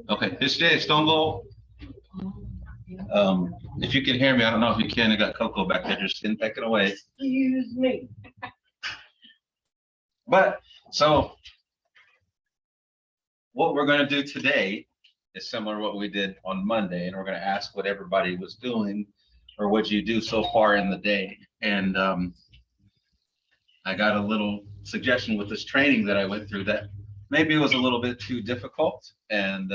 Okay, this day, Stone Gold. If you can hear me, I don't know if you can. I got Coco back there just sitting pecking away. Excuse me. But so what we're going to do today is similar to what we did on Monday, and we're going to ask what everybody was doing or what you do so far in the day. And I got a little suggestion with this training that I went through that maybe it was a little bit too difficult, and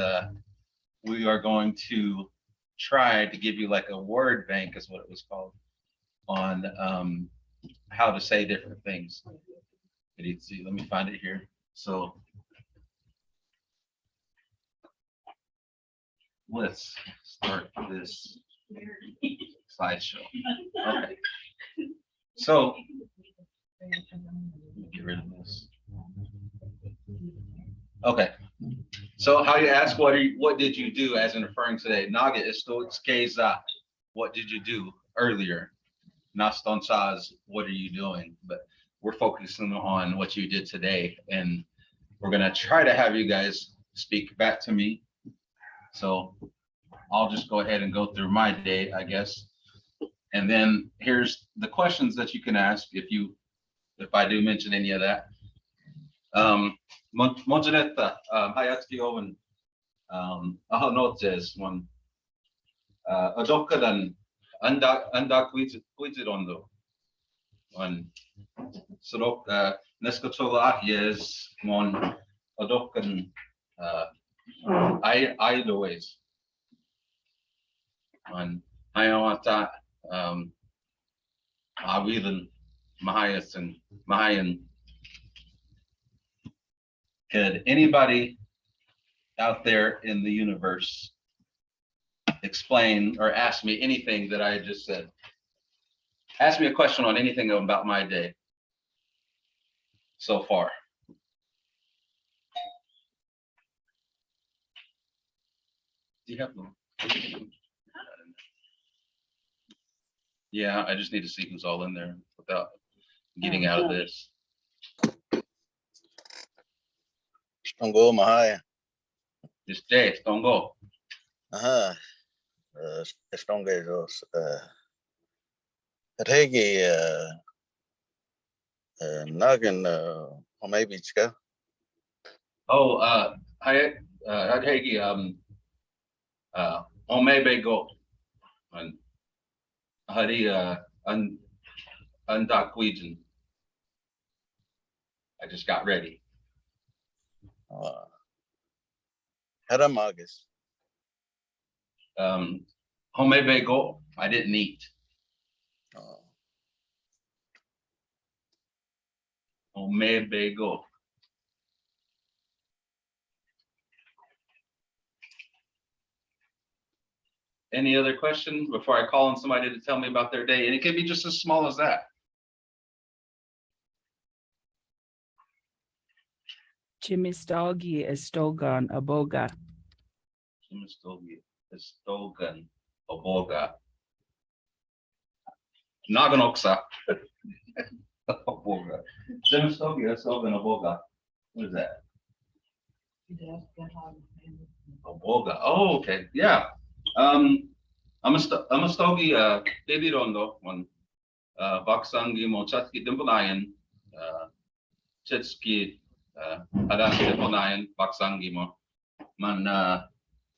we are going to try to give you like a word bank, is what it was called, on how to say different things. Let's see, let me find it here. So let's start this slideshow. Okay. So get rid of this. Okay. So how you ask what did you do as in referring today? Naga istoskeza, what did you do earlier? Nastonchaz, what are you doing? But we're focusing on what you did today, and we're gonna try to have you guys speak back to me. So I'll just go ahead and go through my day, I guess. And then here's the questions that you can ask if I do mention any of that. Monjanetta, hayatki oven, noches, one, adokadan, anda quizidondo, one, sorok, neskotola yes, mon, adokan, idoes, one, hayawata, awilan, Mahayan. Could anybody out there in the universe explain or ask me anything that I just said? Ask me a question on anything about my day so far. Do you have them? Yeah, I just need to see who's all in there without getting out of this. Stongo Mahaya. This day, Stongo. Stongeos. Hegi Nagin Mvhayv. Oh, Hegi Mvhayv and Hari Undakwidjan. I just got ready. Haramagas. Mvhayv, I didn't eat. Mvhayv. Any other questions before I call on somebody to tell me about their day? And it can be just as small as that. Chimistogi Estogan Aboga. Chimistogi Estogan Aboga. Naganoksa. Aboga. Chimistogi Estogan Aboga. What is that? Aboga. Oh, okay. Yeah. I'm a stogie baby rondo one Baksangi Mochatski Dimpanayan Chetski Adan Dimpanayan Baksangi Mo Man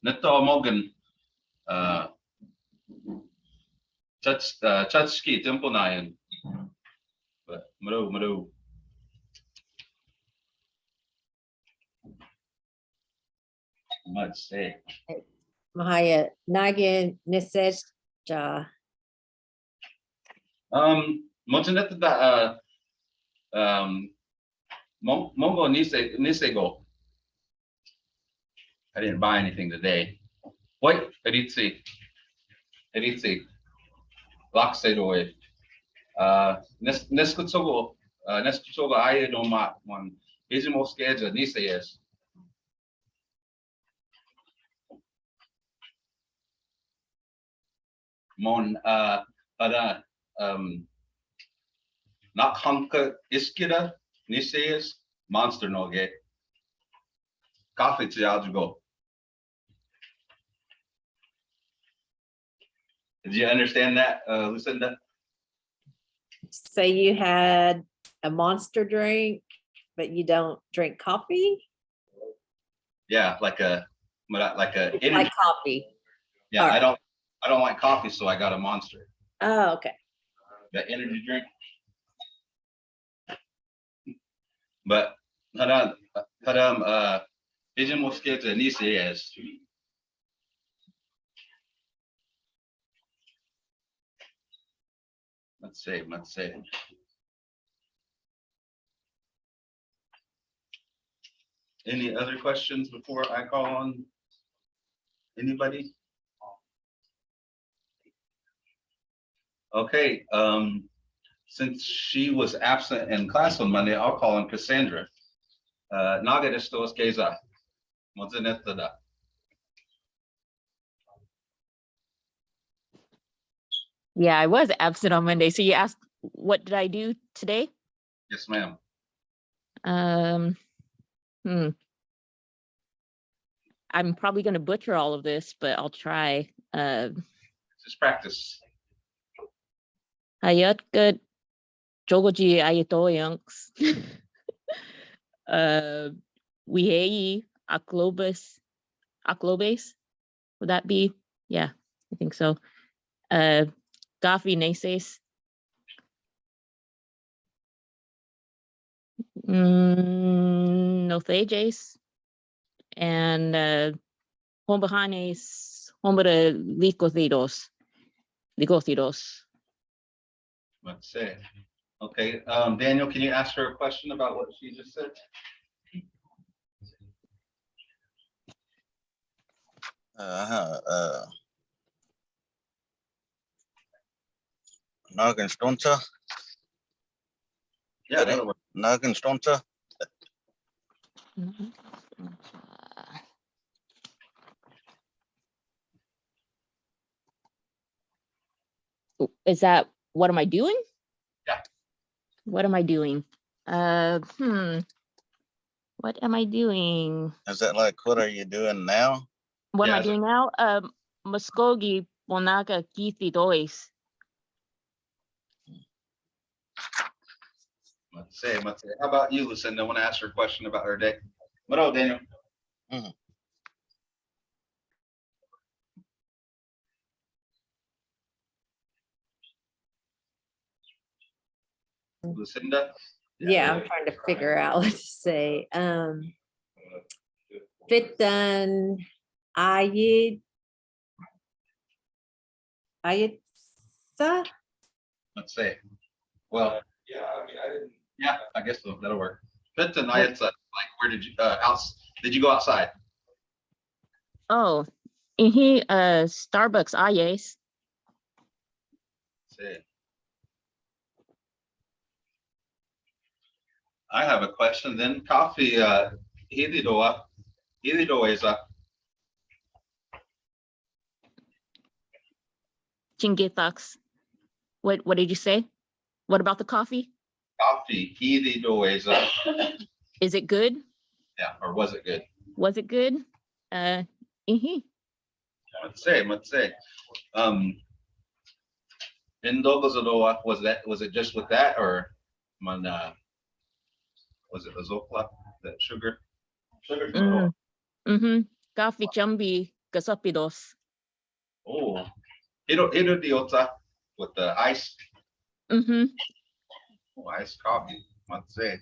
Neto Mogan Chetski Dimpanayan but Maru I'd say Mahaya Nagin Niseja. Montanetta da Mongo Nisego. I didn't buy anything today. Wait, Eritzi. Laksedoe. Neskutsogo Ayadomat one. Mvskoke Nisayes. Mon para not hunka iskida Nisayes monster noge. Coffee to Aljugo. Did you understand that, Lucinda? So you had a monster drink, but you don't drink coffee? Yeah, like a energy. Like coffee. Yeah, Alright. I don't like coffee, so I got a Monster. Oh, okay. The energy drink. But Mvskoke is. Let's see. Any other questions before I call on anybody? Okay, since she was absent in class on Monday, I'll call on Cassandra. Naga de Stos Geza. Mozenetada. Yeah, I was absent on Monday. So you asked, what did I do today? Yes, ma'am. Hmm. I'm probably going to butcher all of this, but I'll try. Just practice. Hayat good. Jogoji ayatoyanks. Wihei aklobes. Aklobes. Would that be? Yeah, I think so. Gafi neses. No thages. And hombahanes, hombre licocidos. Let's see. Okay, Daniel, can you ask her a question about what she just said? Nagin stunta. Yeah, that'll work. Nagin stunta. Is that, what am I doing? Yeah. What am I doing? What am I doing? Is that like, what are you doing now? What am I Yeah, doing now? Muskogi Bonaka Kithi Dois. Let's see. How about you, Lucinda? I want to ask her a question about her day. What else, Daniel? Mhm. Lucinda? Yeah, I'm trying to figure out what to say. Fitan Ayid. Ayitsa? Let's see. Well, yeah, I guess so. That'll work. But tonight it's like, where did you did you go outside? Oh, and he Starbucks ayes. Let's see. I have a question then. Coffee Hilidoa is a Chingitax. What did you say? What about the coffee? coffee Hilidoa is a Is it good? yeah, or was it good? Was it good? Let's say. Indogozadoa, was it just with that or man was it the Zopla, that sugar? Coffee chumbi kasapidos. Oh, Hiro diota with the ice. Oh, iced coffee. Let's see.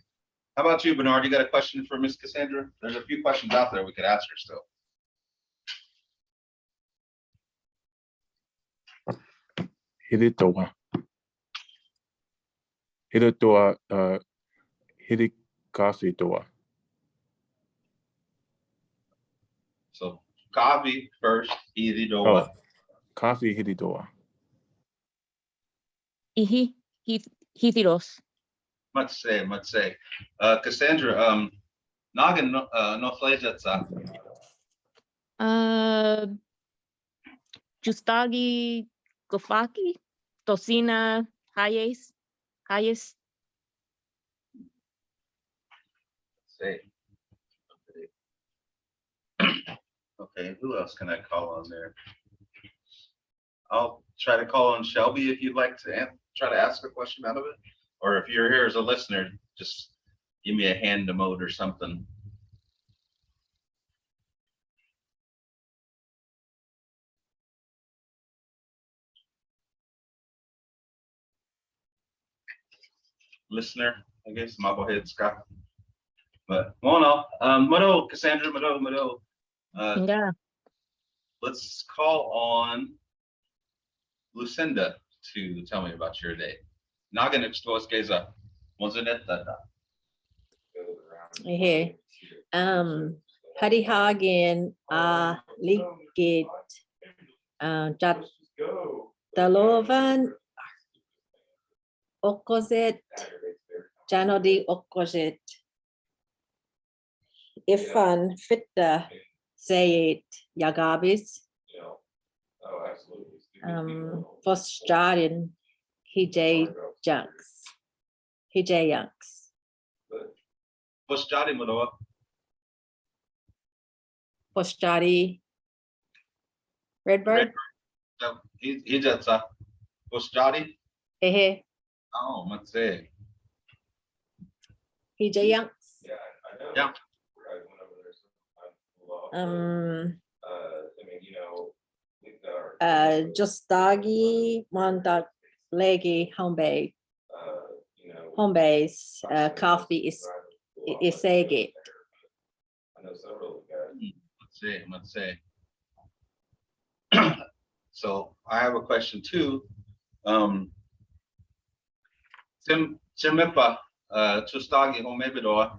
How about you, Bernard? You got a question for Miss Cassandra? There's a few questions out there we could ask her still. Hiritoa, Hirikafitoa. So coffee first, easy Oh, doa. coffee Hiritoa. Hithiros. Let's say. Cassandra, Nagan no flejatsa. Justagi Gofaki. Tosina Hayes. Say. Okay, who else can I call on there? I'll try to call on Shelby if you'd like to try to ask a question out of it. Or if you're here as a listener, just give me a hand emote or something. Listener, I guess, Marblehead Scott. But Mono, Mado, Cassandra, Mado. Yeah. Let's call on Lucinda to tell me about your day. Naga Nixtos Geza. Wasn't it that? Here. Harihagin Ligit Jat Dalovan Okozet Janodi Okozet Ifan Fitta Sayit Yagabis Fosjarin Hijay Junks Hijay Yanks What's Jody Mado? Fosjari Redbird He just what's Jody? Ehe Oh, let's say. Hijay Yanks Yeah. Justagi Mondak Legi home base coffee is Isegi. Let's see. So I have a question too. Chimipa, Chustagi Homebidor.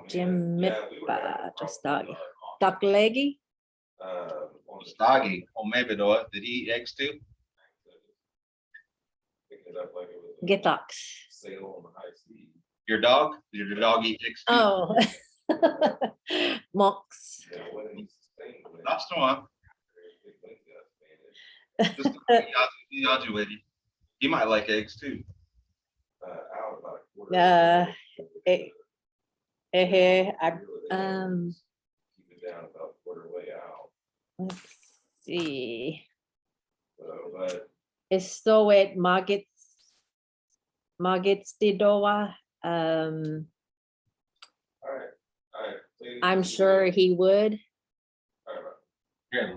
Jim Mipa Justagi. Duck Leggy Chustagi Homebidor. Did he eat eggs too? Gitox. Your dog? Did your dog eat eggs too? Oh. Mox. That's the one. He might like eggs too. Let's see. Estowet Magits Didoa. I'm sure he would. Yeah.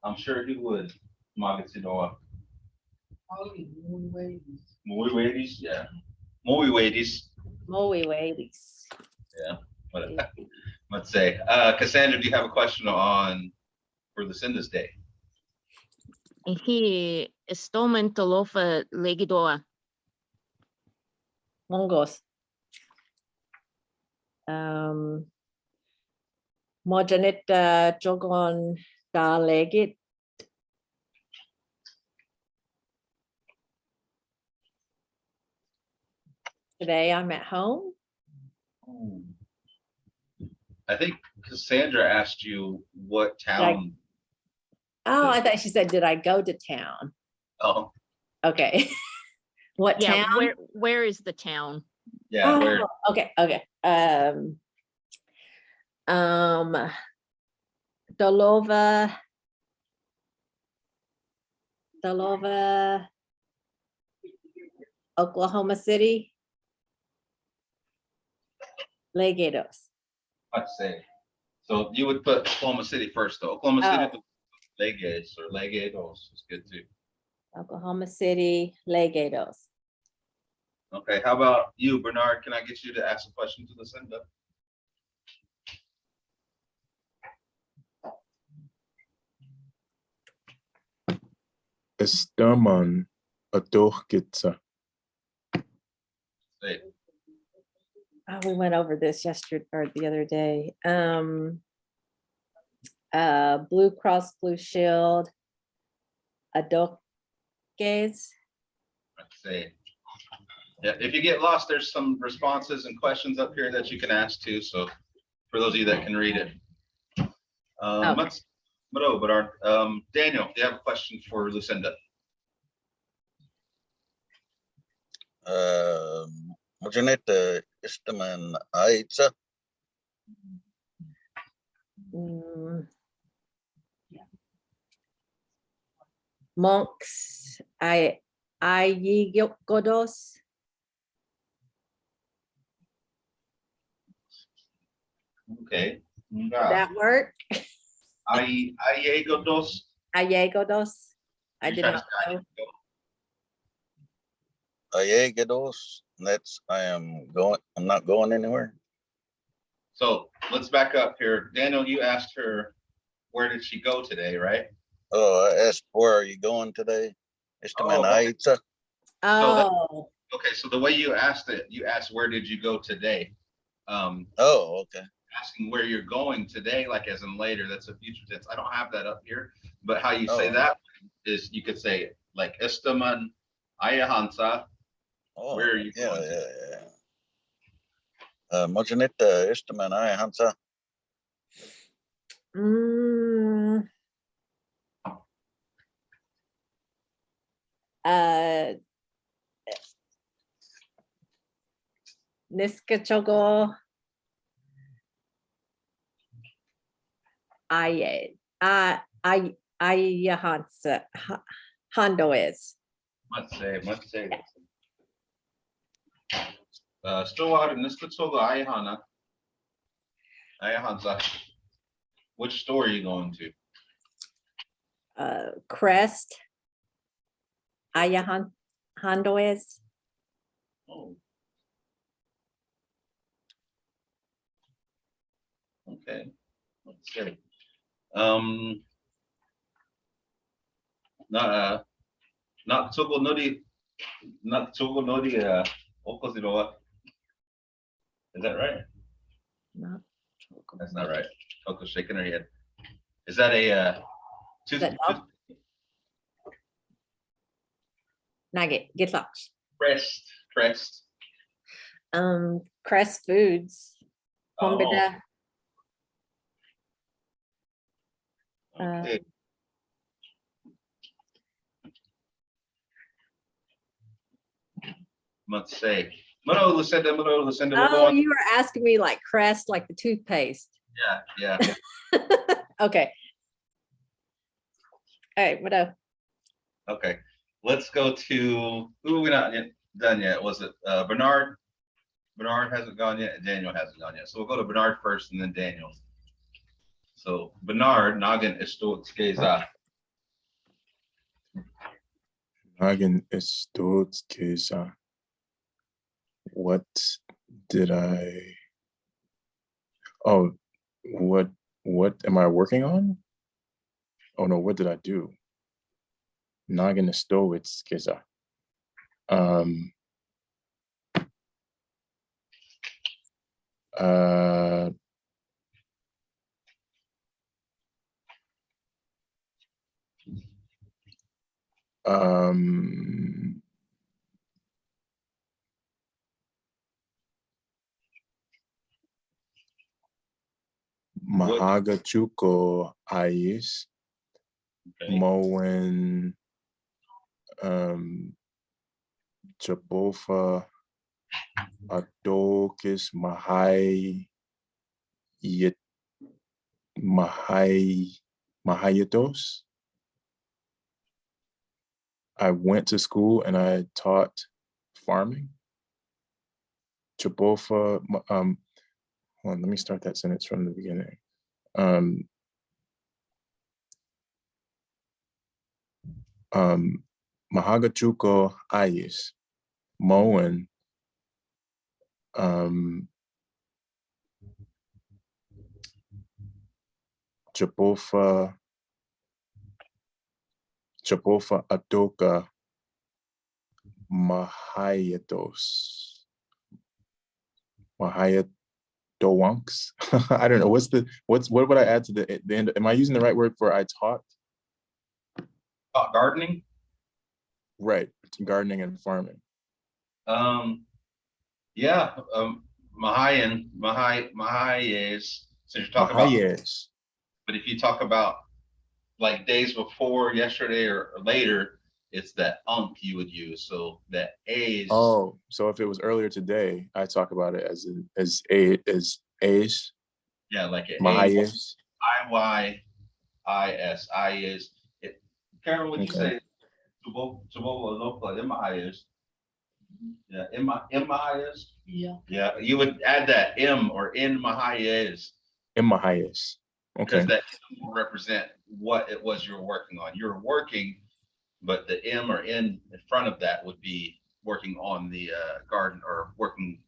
I'm sure he would. Magatinoa. Muy Wadies, yeah. Muy Wadies. Moe Ways. Yeah. Let's say. Cassandra, do you have a question on for Lucinda's day? He Stomen Tolofa Legidoa. Mongos. Mojanet Jogon Da Legit. Today I'm at home. I think Cassandra asked you what town. Oh, I thought she said, did I go to town? Oh, Okay. What Yeah, town? where is the town? yeah. Where? Oh, okay. Dolova, Oklahoma City, Legados. I'd say. So you would put Oklahoma City first, though. Oklahoma City, Oh. Legados or Legados is good too. Oklahoma City, Legados. Okay, how about you, Bernard? Can I get you to ask a question to Lucinda? Estaman Adorkitsa. Say, Oh, we went over this yesterday or the other day. Blue Cross Blue Shield, Adoques. let's say. Yeah, if you get lost, there's some responses and questions up here that you can ask too. So for those of you that can read it. Let's Bernard. Daniel, do you have a question for Lucinda? Mojanet Istaman Aitsa. Mm. Monks, godos. Okay. Would Yeah. that work? Ayegodos. Godos. I You did try to not say know. Gallegos. That's I'm not going anywhere. So let's back up here. Daniel, you asked her, where did she go today, right? Oh, I asked where are you going today? Oh, okay. Esta. Oh, Okay, so the way you asked it, you asked, where did you go today? Oh, okay. Asking where you're going today, like as in later, that's a future tense. I don't have that up here, but how you say Oh. that is you could say like Estaman Ayahansa, Oh, where are you yeah, going to? yeah. Mojanita Istaman Hansa. mm, uh, Niskachogo. Ayahansa. Hondo is. Must say. Stillwater Niskatoga Ayahansa. Which store are you going to? Crest. Hondo is. Oh. Okay. Let's see. Not Togo Nodi, Okoziroa. Is that right? Not That's not right. Coco's shaking her head. Is that a Is that dog? Nugget. Get lost. crest? Crest Foods. Oh, Hombida. okay. Let's say. We'll go Oh, on. you were asking me like Crest, like the toothpaste. Yeah. Okay. All right, what else? Okay. Let's go to who we're not yet done yet. Was it Bernard? Bernard hasn't gone yet, and Daniel hasn't gone yet. So we'll go to Bernard first and then Daniel. So Bernard, Nagin Istotzkeza. Hagen Istotskeza. What did I? Oh, what am I working on? Oh no, what did I do? Nagin Istotskeza. Mahagachuko Ais, Okay. Moen, Jabofa, Adokis, Mahayatos. I went to school and I taught farming. Chabofa, hold on, let me start that sentence from the beginning. Mahagachuko Ayis, Moen, Chabofa Adoka Mahayatos. Mahayatowunks. I don't know. What would I add to the end? Am I using the right word for I taught? Gardening. Right. Gardening and farming. Yeah. Mahai is, since you're talking about, Mahayes. but if you talk about like days before yesterday or later, it's that you would use. So that is. Oh, so if it was earlier today, I talk about it as A's. Yeah, like Mahayes. Iyis. I is it. Karen, would you Okay. say Tubola Mvhayv? Yeah, Mvhayv. Yeah. Yeah, you would add that M or in Mvhayv Mvhayv. because Okay. that will represent what it was you're working on. You're working, but the M or in front of that would be working on the garden or working,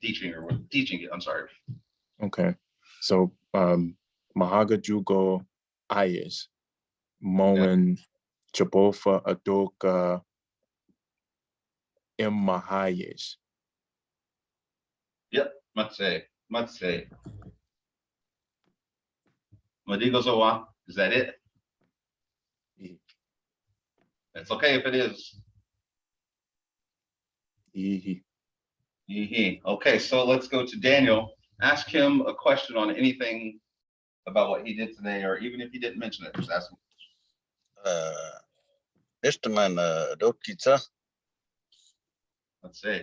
teaching or teaching it. I'm sorry. Okay. So Mahagajugo Ayes, Moen Chabofa Adoka Mvhayv. Yep, Matse. Madigo Zowa. Is that it? It's okay if it is. Okay, so let's go to Daniel. Ask him a question on anything about what he did today, or even if he didn't mention it, just ask him. Istaman Dokitsa. Let's see.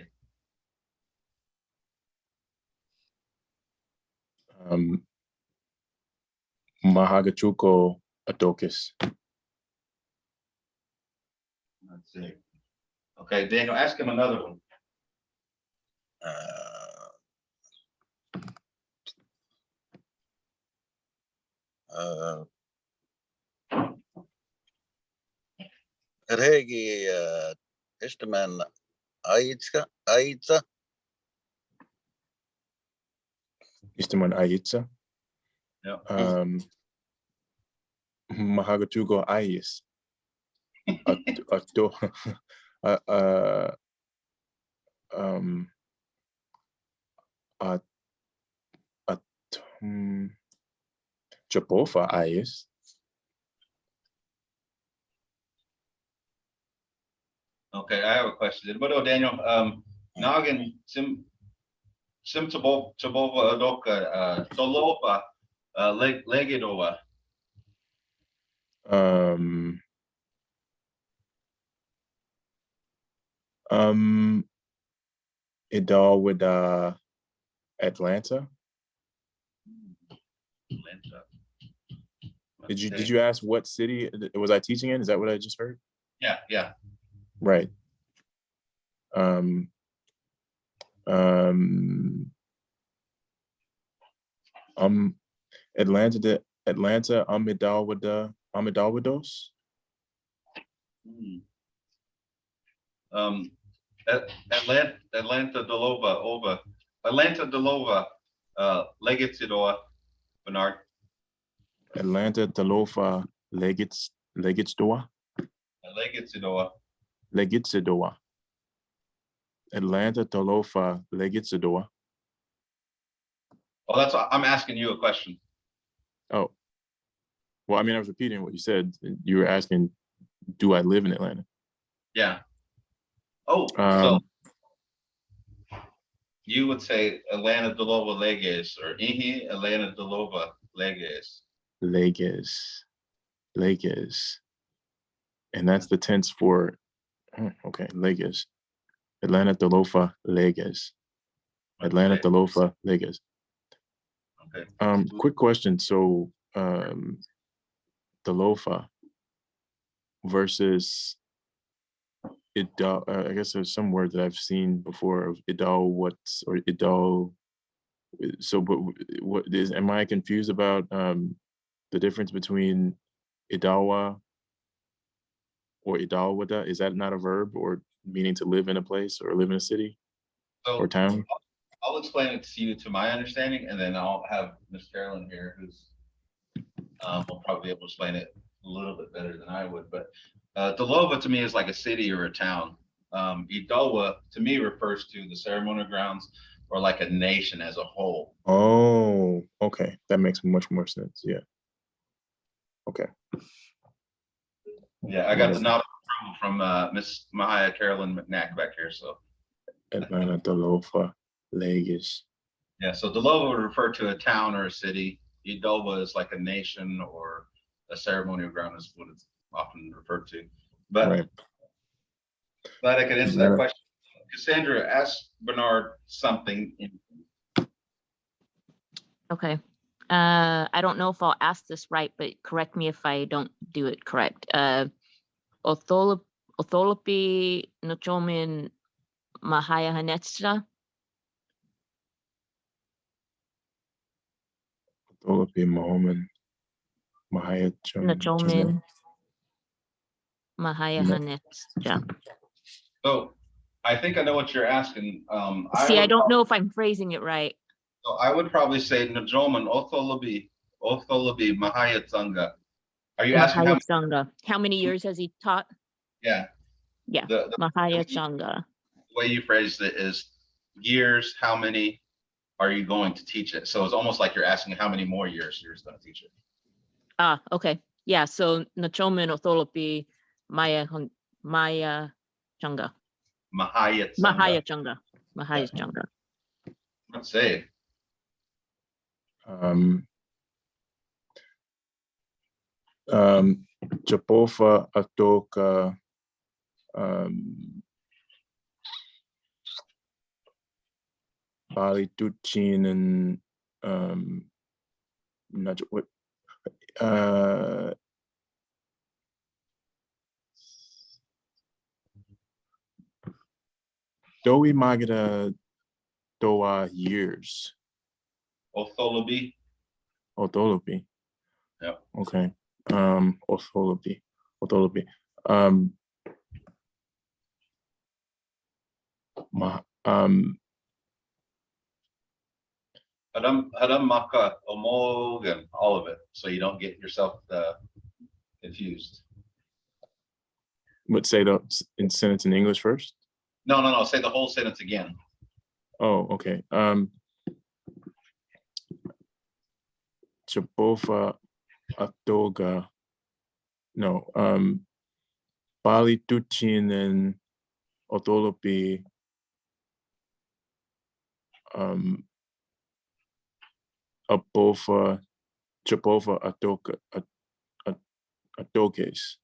Mahagachuko Adokis. Let's see. Okay, Daniel, ask him another one. Regi Istaman Aitsa. Istaman Ayitza. Yeah. Mahagatugo Ayis. Chapofa Ayis. Okay, I have a question. What Daniel? Noggin Sim Tabova Adoka Dolopa Legidova. Idal with Atlanta. Did you ask what city was I teaching in? Is that what I just heard? Yeah. Right. Atlanta Amidalwados. Atlanta Delova Legatidor Bernard. Atlanta Talofa Legitsidor. Atlanta Talofa Legitsidor. Oh, that's I'm asking you a question. Oh, well, I mean, I was repeating what you said. You were asking, do I live in Atlanta? Yeah. Oh, so you would say Atlanta Delova Leges or Ihi Atlanta Delova Leges. Leges. And that's the tense for, okay, Leges. Atlanta Talofa Leges. Atlanta Talofa Leges. Okay. Quick question. So Talofa versus Idal, I guess there's some word that I've seen before of Idal or Idal. So, but what is? Am I confused about the difference between Idawa or Idalwada? Is that not a verb or meaning to live in a place or live in a city or town? I'll explain it to you to my understanding, and then I'll have Miss Carolyn here, who's will probably be able to explain it a little bit better than I would. But Delova to me is like a city or a town. Idawa to me refers to the ceremonial grounds or like a nation as a whole. Oh, okay. That makes much more sense. Yeah. Okay. Yeah, I got the nod from Miss Mahaya Carolyn McNack back here. So Atlanta Delova Legis. Yeah, so Delova would refer to a town or a city. Idova is like a nation or a ceremonial ground is what it's often referred to. But right. Glad I could answer that question. Cassandra, ask Bernard something. Okay. I don't know if I'll ask this right, but correct me if I don't do it correct. Otholopi Nochomin Mahaya Hanetstra. Otolopi Mohoman Mahaya Nochomin Mahaya Hanetstra. So I think I know what you're asking. See, I don't know if I'm phrasing it right. So I would probably say Najoman Otholobi Mahaya Tsanga. Are you asking how Mahaya many? Changa. How many years has he taught? Yeah. Yeah, The Mahaya Changa. way you phrased it is years, how many are you going to teach it? So it's almost like you're asking how many more years you're going to teach it. Ah, okay. Yeah, so Nachomin Otholopi Maya Changa. Mahaya Tsanga. Mahaya Changa. Mahaya Changa. Let's say. Japofa Atoka Bali Tuchin and not what Doi Magada Doa years. Otholobi. Otholopi. Yeah. Okay. Otholopi. Otholopi. Hadam Maka Omogan, all of it, so you don't get yourself confused. But say the in sentence in English first. No. Say the whole sentence again. Oh, okay. Chapofa Atoga. No. Bali Tuchin and Otholopi. Apofa Chapofa Atoka Atokes.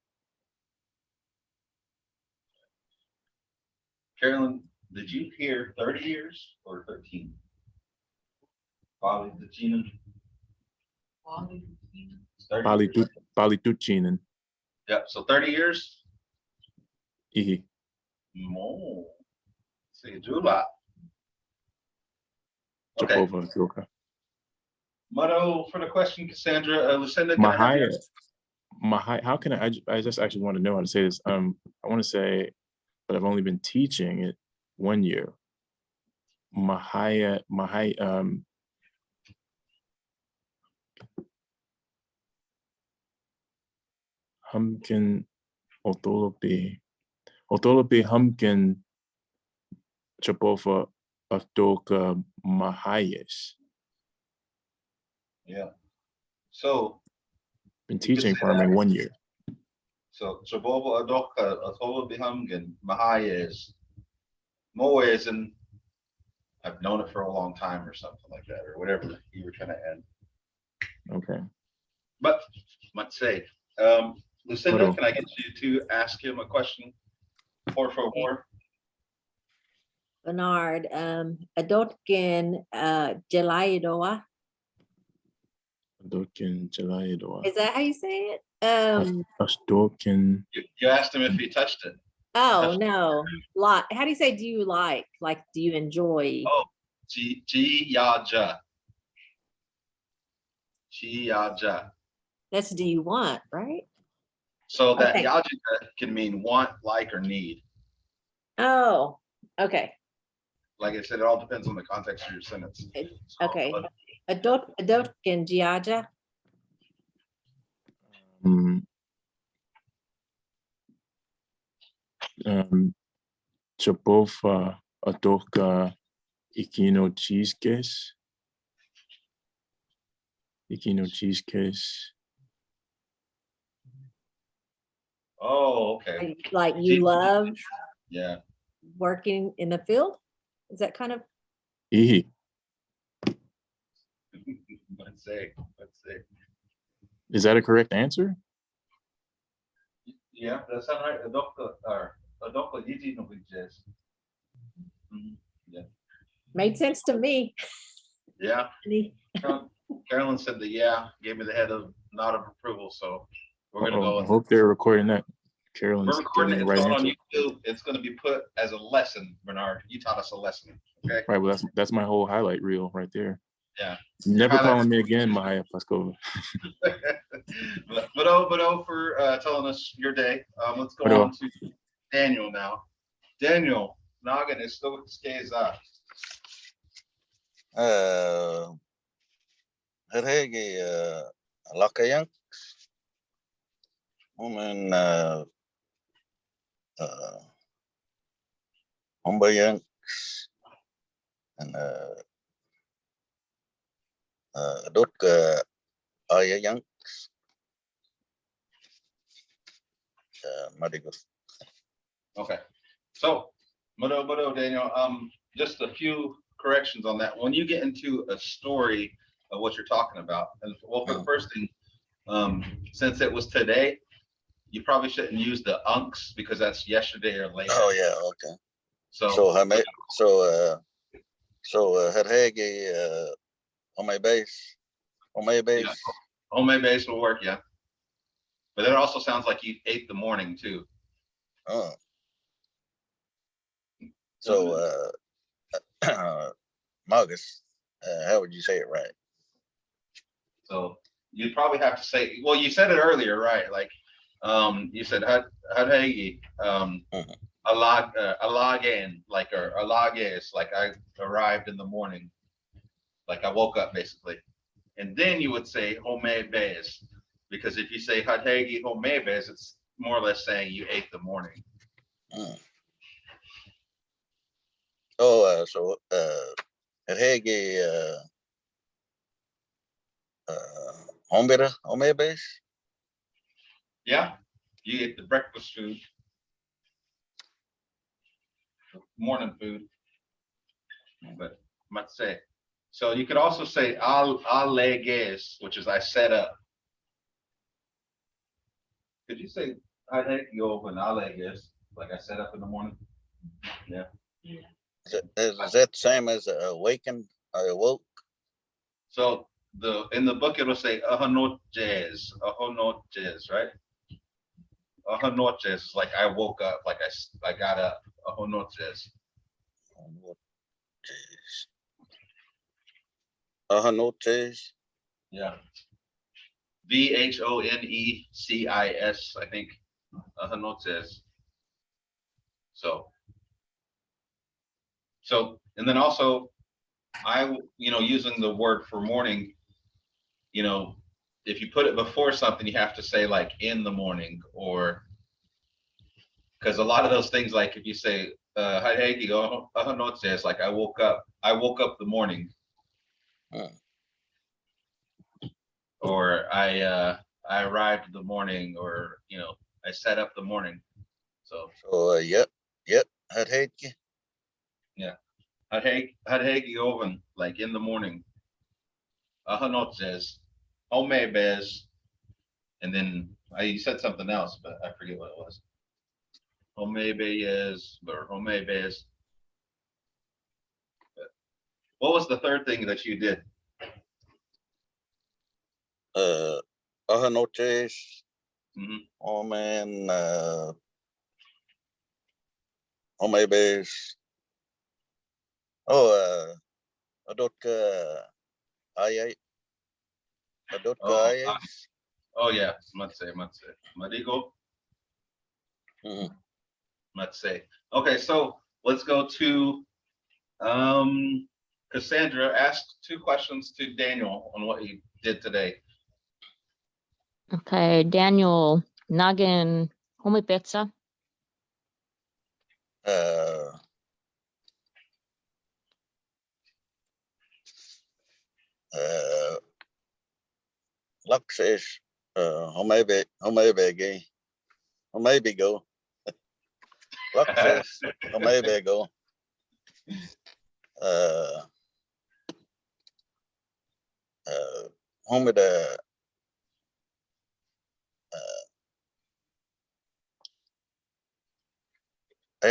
Carolyn, did you hear 30 years or 13? Bali Tuchin. Yep, so 30 years? Ihi. Mo. See, Juba. Okay. Chapofa Atoka. Motto for the question, Cassandra. Lucinda, can I have Mahaya. yours? Mahaya. How can I just actually want to know how to say this. I want to say, but I've only been teaching it 1 year. Mahaya, Humkin Otholopi Humkin Chapofa Atoka Mahayes. Yeah. So Been you could teaching say farming that. 1 year. So Chabobo Adoka Atolo Bihamgan Mahayes Moes, and I've known it for a long time or something like that, or whatever you were trying to add. Okay. But let's say, Lucinda, Motto. can I get you to ask him a question? Por favor. Bernard, Adotkin Jelayadoa. Adokin Jalayadoa. Is that how you say it? Astokin. You asked him if he touched it. Oh no. Like, how do you say do you like? Like, do you enjoy? Oh, Ji Yaja. Ji Yaja. That's do you want, right? So that Okay. Yaja can mean want, like, or need. Oh, okay. Like I said, it all depends on the context of your sentence. So, Okay. Adotkin Jiaja. Chapofa Atoka Ikino cheesecase. Ikino cheesecase. Oh, okay. Like you love Yeah. working in the field? Is that kind of Ihi. Let's see. Is that a correct answer? Yeah, that sounds right. Adokka Yiji no Jazz. made sense to me? Yeah. Carolyn said that, yeah, gave me the head of nod of approval, so we're gonna Uh-oh, go. I hope they're recording that. We're Carolyn's recording giving it. the It's right going on answer. YouTube. It's gonna be put as a lesson, Bernard. You taught us a lesson, okay? Right, well, that's my whole highlight reel right there. Yeah. Never highlight- calling me again, Mvhayv Paskova. but for telling us your day. Let's go But on to Daniel now. Daniel, Noggin is still skeza. Herhegi Lakayan. Woman Mvhayv and Dot Ayayang Madigo. Okay. So, Modo, Daniel, just a few corrections on that. When you get into a story of what you're talking about, and well, for the first thing, since it was today, you probably shouldn't use the unks because that's yesterday or later. Oh yeah, okay. So, Herhegi on my base. home base will work, yeah. But it also sounds like you ate the morning too. Oh. So Marcus, how would you say it right? So you'd probably have to say, well, you said it earlier, right? Like, you said hadhegi, Mhm. alagen, like, or alages, like I arrived in the morning, like I woke up basically. And then you would say homebes, because if you say hadhegi homebes, it's more or less saying you ate the morning. Mm. Oh, so Herhegi home base. Yeah, you ate the breakfast food, morning food, but let's say. So you could also say aleges, which is I set up. Could you say I take you over and aleges, like I set up in the morning? Yeah. Is that the same as awakened? I awoke. So in the book it'll say ahanoches, right? Ahanoches is like I woke up, like I got up. Ahanoches. Noches. Yeah. Vhonecis, I think. Ahanoches. So, and then also, using the word for morning, if you put it before something, you have to say like in the morning, or because a lot of those things, like if you say, it's like I woke up the morning, Hmm. or I arrived the morning, or I set up the morning. So Yep. Herhegi. yeah, hadhegi oven, like in the morning. Ahanoches, homebes, and then I said something else, but I forget what it was. Homebes or homebes. What was the third thing that you did? Noches. Mhm. Omen. Home base. Oh, Adot Ayay. Adot Oh, Ayay. oh yeah, matse. Marigo, Mhm. matse. Okay, so let's go to Cassandra. Ask 2 questions to Daniel on what he did today. Okay, Daniel, Nagin, homipizza. Lux is home gay. Home go. Lux is home go. Home the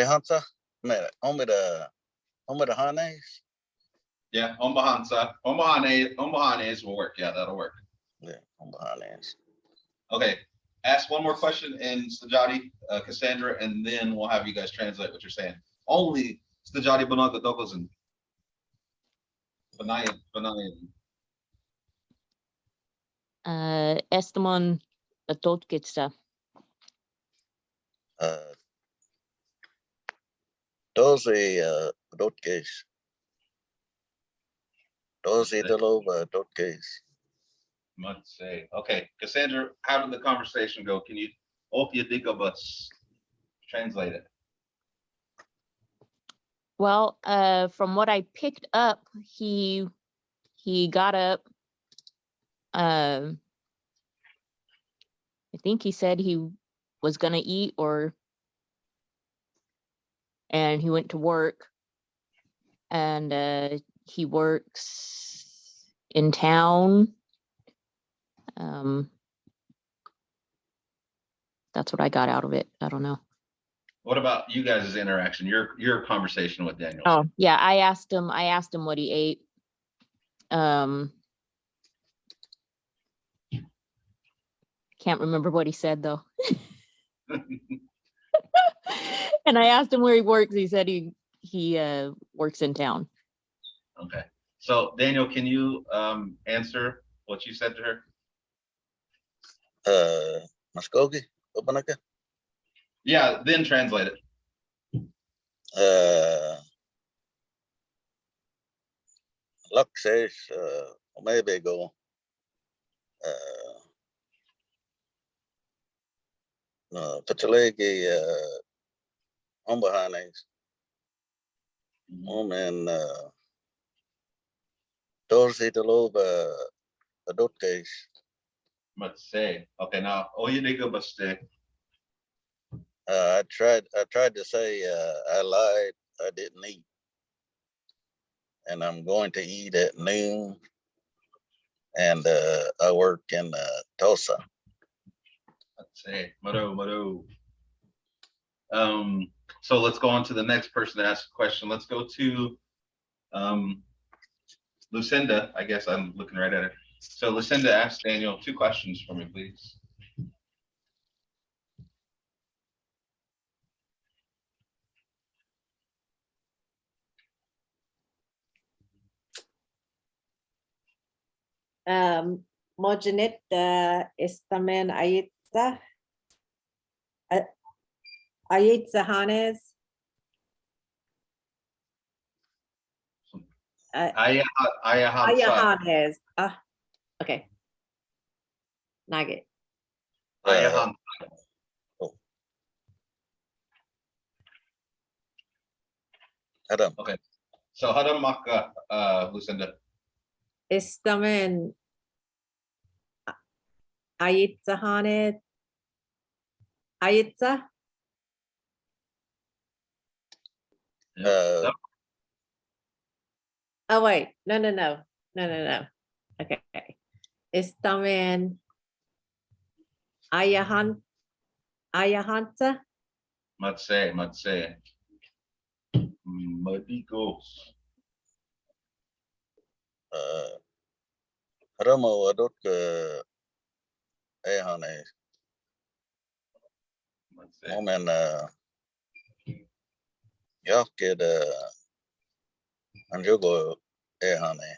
Hunter. Home the Hanes. Yeah, Omahanes will work. Yeah, that'll work. Yeah, I'm behind this. Okay, ask one more question in Stajati, Cassandra, and then we'll have you guys translate what you're saying. Only Stajati Banaga Dokosan. Banayan. Estamon Atotkitsa. Dozy, Dotkes. Dozy Delova, Dotkes. Must say. Okay, Cassandra, how did the conversation go? Can you, Opia Digabus, translate it? Well, from what I picked up, he got up. I think he said he was gonna eat and he went to work, and he works in town. That's what I got out of it. I don't know. What about you guys' interaction, your conversation with Daniel? Oh, yeah, I asked him what he ate. Can't remember what he said though. And I asked him where he works. He said he works in town. Okay, so Daniel, can you answer what you said to her? Mvskoke, Opanaka. Yeah, then translate it. Luck says, maybe go. No, Pachalegi, I'm behind these. And Dorsey Delova, a dot case. Must say. Okay, now Oya Digabus. I tried to say, I lied, I didn't eat. And I'm going to eat at noon. And I work in Tulsa. Let's say, Mado. So let's go on to the next person to ask a question. Let's go to Lucinda. I guess I'm looking right at her. So Lucinda, ask Daniel 2 questions for me, please. Mojanet Estamen Ayitza Hanes. Ayahamsa. Ayahanes. Okay. Nugget. Ayaham. Adam. Okay. So Hadamaka, Lucinda. Estamen Ayitza Hanes. Ayitza. Oh wait, no. Okay. Estamen Ayahansa. Matse. Madigos. Ramo adot ehane. Moment jag kid anjogo ehane.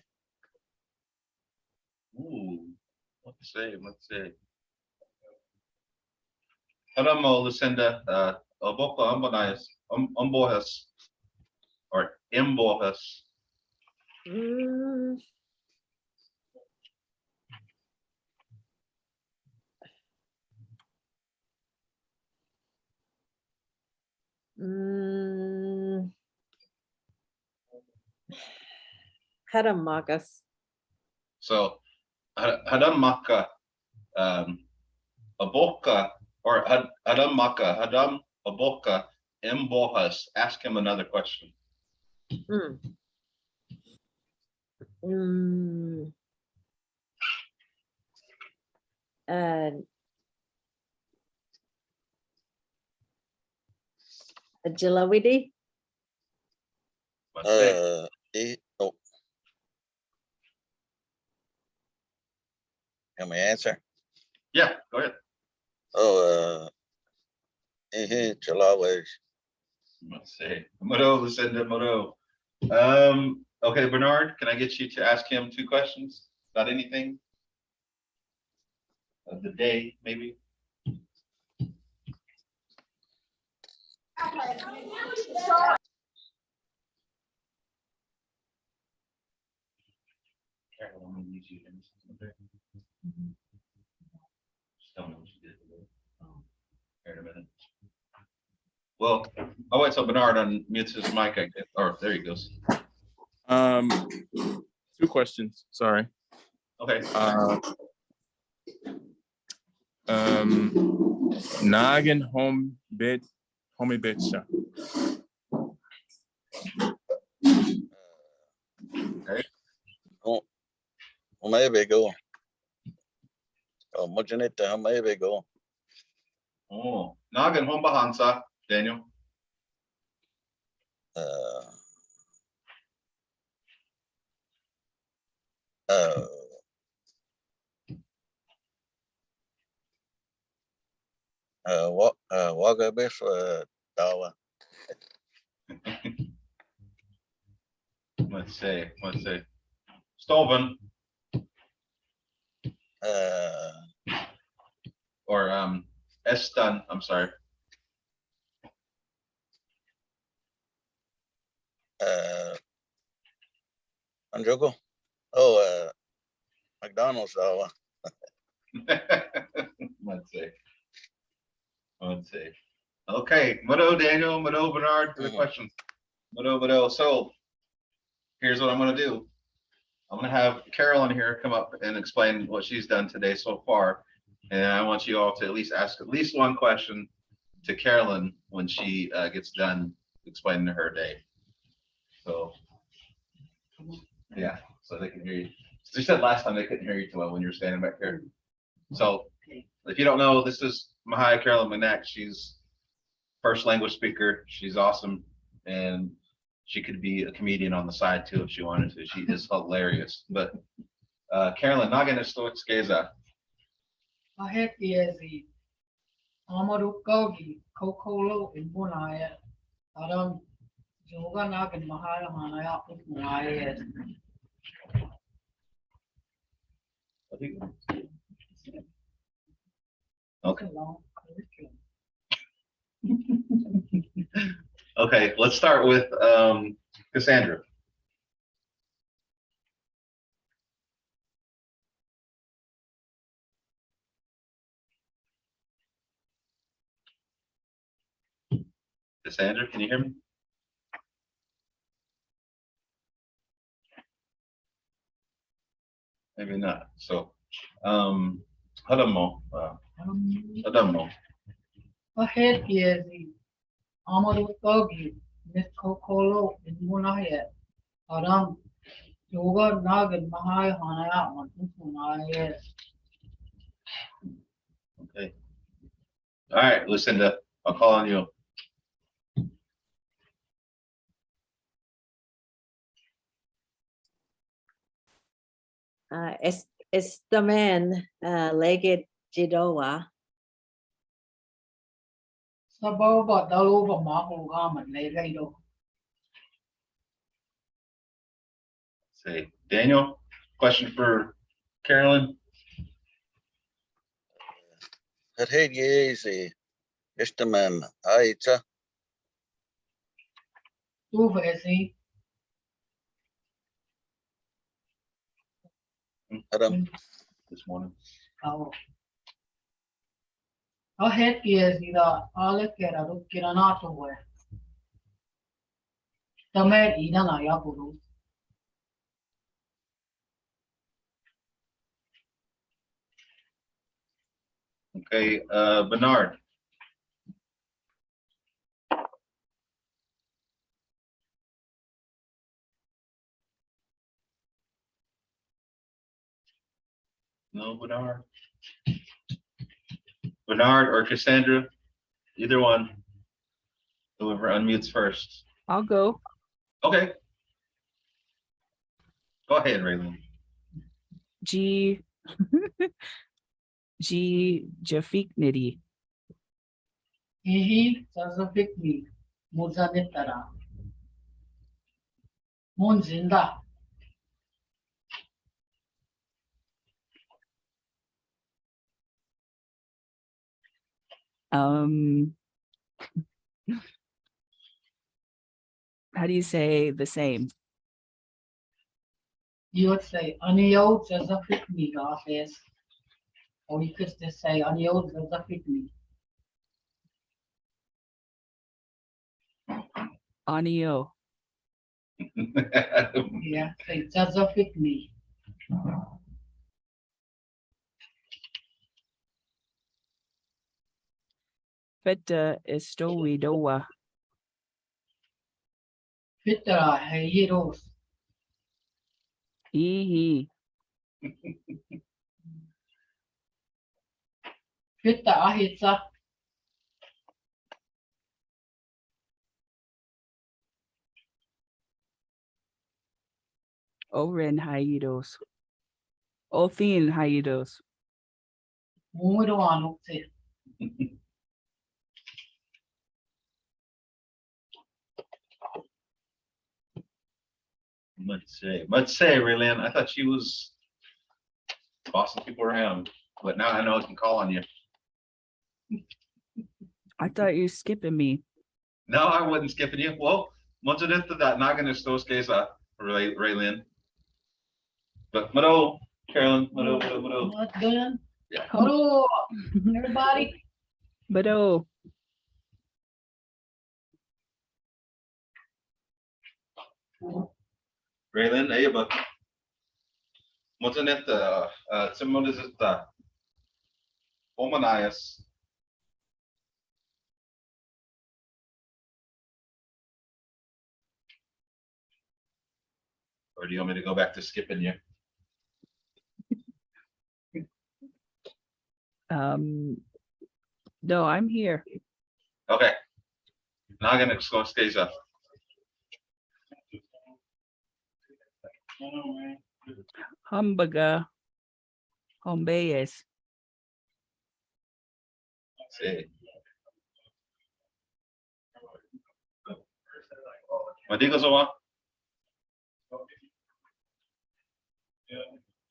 Ooh, let's say. Hadamo, Lucinda, Oboko Ambonayas, Umbohas, or Imbohas. Hadamagas. So Hadamaka, Aboka, or Hadam Aboka, Imbohas. Ask him another question. Jalawidi. Oh, Can we answer? Yeah, go ahead. Oh, Chalaways. Let's see. Mado, Lucinda, Mado. Okay, Bernard, can I get you to ask him 2 questions about anything? Of the day, maybe? Carol, I'm gonna use you in this, okay? Just tell me what you did today. Here in a minute. Well, oh wait, so Bernard unmutes his mic, I guess. Or there he goes. 2 questions, sorry. Okay, Nagin home bit, homie bit shop. Maybe go. Oh, Mujinita, maybe go. oh, Nagan Hombahansa, Daniel. Waga Biff, Dawa. Let's see. Stolven or Estan, I'm sorry. Anjogo. Oh, McDonald's Dawa. Let's see. Okay, Mado Daniel, Mado Bernard for the questions. Mado. So here's what I'm gonna do. I'm gonna have Carolyn here come up and explain what she's done today so far. And I want you all to at least ask at least 1 question to Carolyn when she gets done explaining her day. So yeah, so they can hear you. They said last time they couldn't hear you too well when you were standing back there. So if you don't know, this is Mvhayv Carolyn Manak. She's first language speaker. She's awesome. And she could be a comedian on the side too if she wanted to. She is hilarious. But Carolyn, Nagin Skeza. Ahead is the Amarukogi, Kokolo, and Bunaya. Adam Joganak and Mahalamaya with Maya. Okay. Okay, let's start with Cassandra. Cassandra, can you hear me? Maybe not. So, Hadamo. Ahead is the Amarukogi, Miss Kokolo, and Bunaya. Adam Yoga Nagan Mahaya Hanaya on Maya. Okay. All right, Lucinda, I'll call on you. Estamen legged Jidowa. Sababa Dalova Maho Gaman, Lego. Say, Daniel, question for Carolyn. Ahead is the Istaman Aita. Tuvesi, Adam. This morning. Ahead is the Alekera Kiranato way. The man Idana Yakuru. Okay, Bernard. No, Bernard. Bernard or Cassandra, either one. Whoever unmutes first. I'll go. Okay. Go ahead, Raylan. G G Jafiknidi. Ihi Zazafikni Muzanetara. Mun Zinda. How do you say the same? You would say Anio Zazafikni Gafes. Or you could just say Anio Zazafikni. Anio. Yeah, say Zazafikni. Feta estowi doa. Fitara Heyiros. Ihi. Fita Ahitsa. Oren haidos. Othin haidos. Mumudo Anukse. Let's say, Raylan, I thought she was bossing people around, but now I know I can call on you. I thought you were skipping me. No, I wasn't skipping you. Well, 먼저 됐다 나가는 스토스케사 Raylan. But Mado, Carolyn, Mado. Not good. Yeah. Hello, everybody. But oh, Raylan, ayaba. 먼저 됐다. Simone 됐다. Omanayas. Or do you want me to go back to skipping you? no, I'm here. Okay. Naga Skesa. Hamburger. Hombayes. Sí. Madigo Zawa.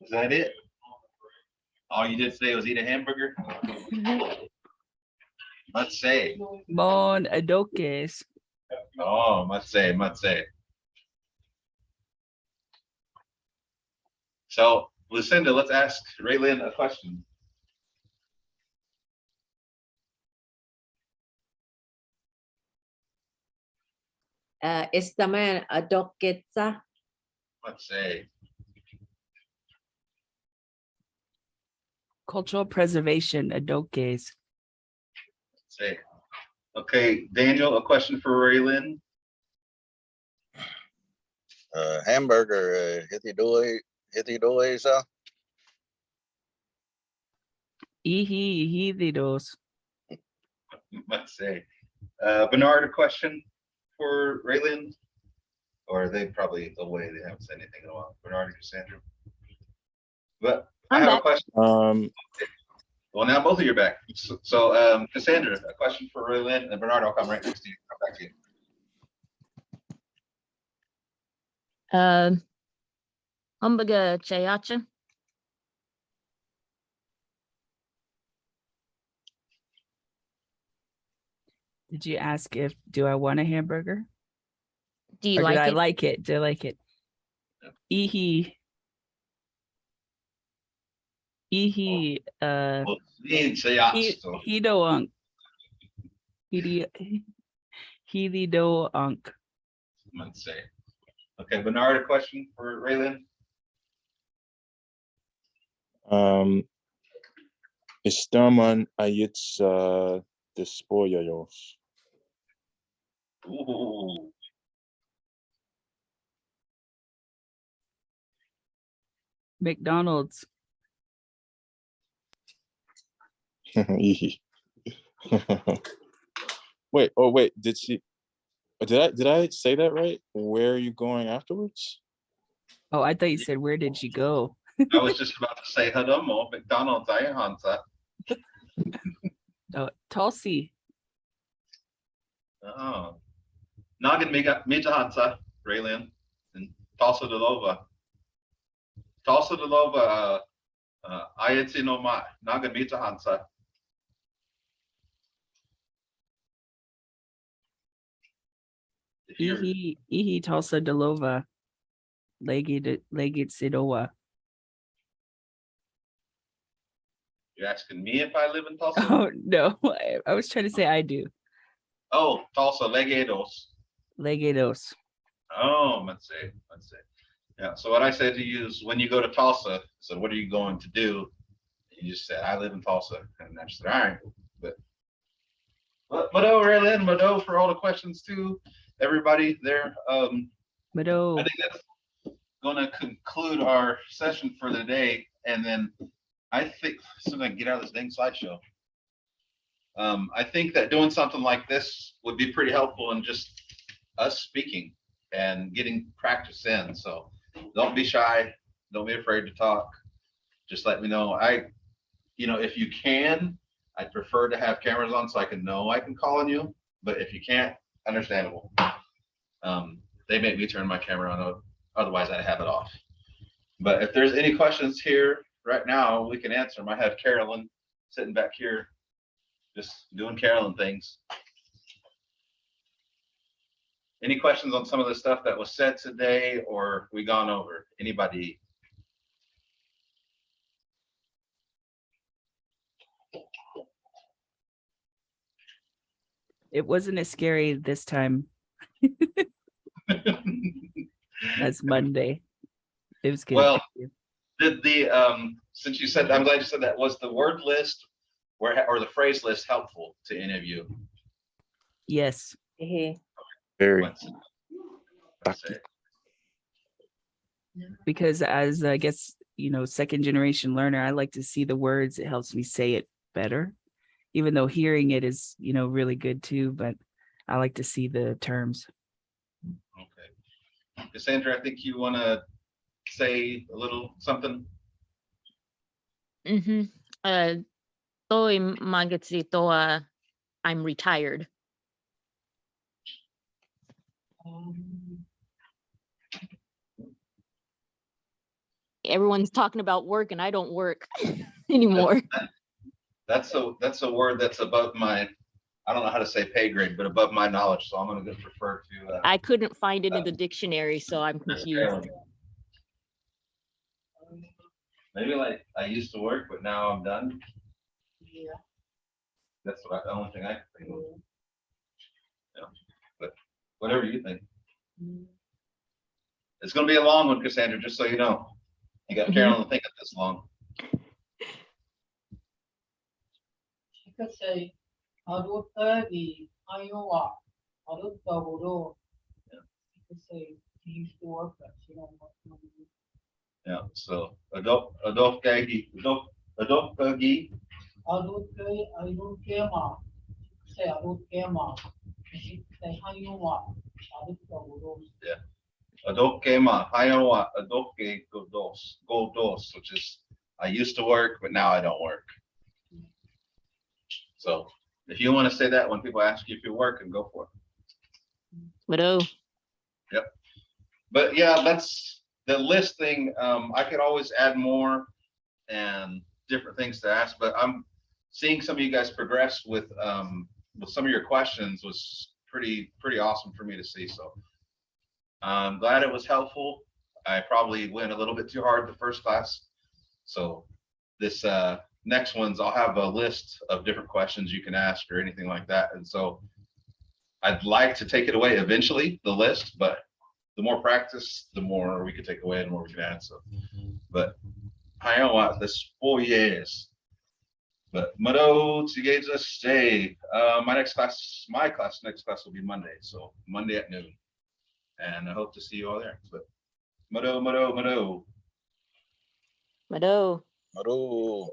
Is that it? All you did today was eat a hamburger? Let's say. Mon adokes. Oh, must say. So, Lucinda, let's ask Raylan a question. Esta man adoketsa. Let's say. Cultural preservation adokes. Say. Okay, Daniel, a question for Raylan. Hamburger, Hithidoesa. Ihi hididos. Let's say. Bernard, a question for Raylan? Or are they probably away? They haven't said anything in a while. Bernard and Cassandra. But I I'm have a back. question. Well, now both of you are back. So, Cassandra, a question for Raylan, and Bernard, I'll come right next to you. Come back to you. Hamburger chayacha. Did you ask if do I want a hamburger? Do you Or like did I it? like it? Do I like it? Ihi. Ihi Well, say yes, so. hidounk. Hididounk. Let's say. Okay, Bernard, a question for Raylan. Estaman ayits despoyayos. Ooh. McDonald's. Wait, did I say that right? Where are you going afterwards? Oh, I thought you said where did you go? I was just about to say Hadomo, McDonald's, Ayahansa. Oh, Tulsi. Oh. Nagin Mijahansa, Raylin, and Tulsa Delova. Tulsa Delova, Ayatsi no Ma, Nagin Mijahansa. Ihi Tulsa Delova. Legit Sidowa. You're asking me if I live in Tulsa? Oh no, I was trying to say I do. Oh, Tulsa, Legados. Legados. Oh, let's see. Yeah, so what I said to you is when you go to Tulsa, so what are you going to do? And you just said, I live in Tulsa. And I just said, all right. But Mado, Raylin, Mado for all the questions too. Everybody there. I Mado. think that's going to conclude our session for the day. And then I think, so I can get out of this dang slideshow. I think that doing something like this would be pretty helpful in just us speaking and getting practice in. So don't be shy. Don't be afraid to talk. Just let me know. If you can, I'd prefer to have cameras on so I can know I can call on you. But if you can't, understandable. They make me turn my camera on. Otherwise, I'd have it off. But if there's any questions here right now, we can answer them. I have Carolyn sitting back here, just doing Carolyn things. Any questions on some of the stuff that was said today or we gone over? Anybody? It wasn't as scary this time as Monday. It was good. Well, did since you said, I'm glad you said that, was the word list or the phrase list helpful to any of you? Yes. Mhm. Very. Because as I guess, second generation learner, I like to see the words. It helps me say it better, even though hearing it is, really good too. But I like to see the terms. Okay. Cassandra, I think you want to say a little something. Toi magetsi toa, I'm retired. Everyone's talking about work and I don't work anymore. That's a word that's above my, I don't know how to say pay grade, but above my knowledge. So I'm going to refer to. I couldn't find it in the dictionary, so I'm confused. Maybe like I used to work, but now I'm done. Yeah. That's the only thing I can think of. Yeah. But whatever you think. It's going to be a long one, Cassandra, just so you know. You got Carolyn to think of this long. You could say, Arutagi, Iowa, Arutaguro. You could say, he used to work at, Yeah, so Adolfgagi. Arutkema. Say Arutkema. Say Iowa, Arutaguro. Yeah. Adokema, Iowa, Adoke Godos, which is I used to work, but now I don't work. So if you want to say that when people ask you if you're working, go for it. Widow. Yep. But yeah, that's the list thing. I could always add more and different things to ask, but I'm seeing some of you guys progress with some of your questions was pretty awesome for me to see. So I'm glad it was helpful. I probably went a little bit too hard the first class. So this next ones, I'll have a list of different questions you can ask or anything like that. And so I'd like to take it away eventually, the list, but the more practice, the more we could take away and the more we can add. So, but I know what this 4 years. But Mado Tigeza stay. My next class will be Monday. So Monday at noon. And I hope to see you all there. But Mado. Widow. Maru.